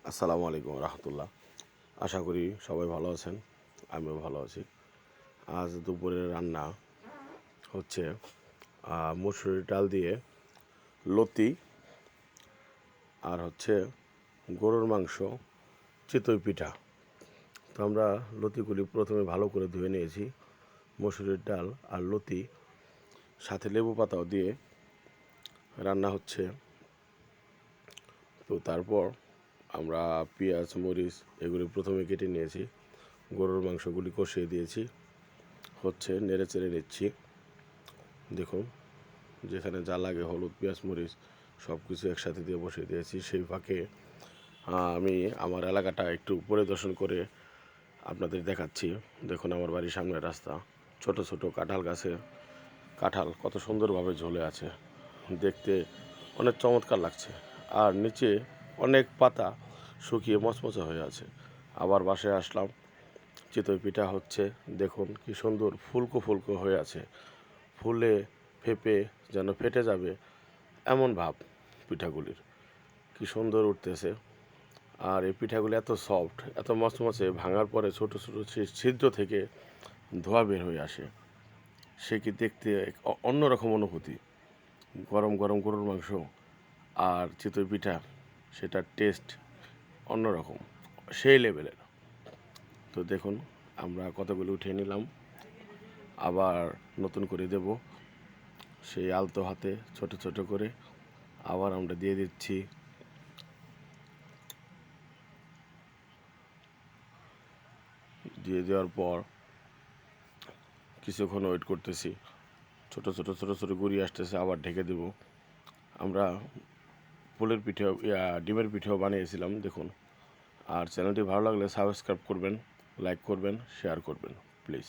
আসসালামু আলাইকুম রহমতুল্লাহ। আশা করি সবাই ভালো আছেন, আমিও ভালো আছি। আজ দুপুরের রান্না হচ্ছে মুসুরির ডাল দিয়ে লতি আর হচ্ছে গরুর মাংস, চিতই পিঠা। তো আমরা লতিগুলি প্রথমে ভালো করে ধুয়ে নিয়েছি। মুসুরির ডাল আর লতি সাথে লেবু পাতাও দিয়ে রান্না হচ্ছে। তো তারপর আমরা পেঁয়াজ মরিচ এগুলি প্রথমে কেটে নিয়েছি, গরুর মাংসগুলি কষিয়ে দিয়েছি, নেড়ে চেড়ে নিচ্ছি। দেখুন, যেখানে যা লাগে হলুদ পেঁয়াজ মরিচ সব কিছু একসাথে দিয়ে বসিয়ে দিয়েছি। সেই ফাঁকে আমি আমার এলাকাটা একটু পরিদর্শন করে আপনাদের দেখাচ্ছি। দেখুন, আমার বাড়ির সামনের রাস্তা, ছোট ছোট কাঁঠাল গাছে কাঁঠাল কত সুন্দরভাবে ঝুলে আছে, দেখতে অনেক চমৎকার লাগছে। আর নিচে অনেক পাতা শুকিয়ে মচমচে হয়ে আছে। আবার বাসায় আসলাম, চিতই পিঠা হচ্ছে। দেখুন কি সুন্দর ফুলকো ফুলকো হয়ে আছে, ফুলে ফেপে যেন ফেটে যাবে এমন ভাব পিঠাগুলির। কি সুন্দর উঠতেছে। আর এই পিঠাগুলি এত সফট, এত মচমচে, ভাঙার পরে ছোট ছোট ছিদ্র থেকে ধোঁয়া বের হয়ে আসে। সে কি দেখতে অন্যরকম অনুভূতি। গরম গরম গরুর মাংস আর চিতই পিঠা, সেটার টেস্ট অন্যরকম, সেই লেভেলের। তো দেখুন, আমরা কতগুলো উঠিয়ে নিলাম, আবার নতুন করে দেব সেই আলতো হাতে ছোট ছোট করে। আবার আমরা দিয়ে দিচ্ছি। দিয়ে দেওয়ার পর কিছুক্ষণ ওয়েট করতেছি, ছোট ছোট ছোট ছোট গুঁড়ি আসতেছে, আবার ঢেকে দেব। আমরা ফুলের পিঠেও ডিমের পিঠেও বানিয়েছিলাম, দেখুন। আর চ্যানেলটি ভালো লাগলে সাবস্ক্রাইব করবেন, লাইক করবেন, শেয়ার করবেন প্লিজ।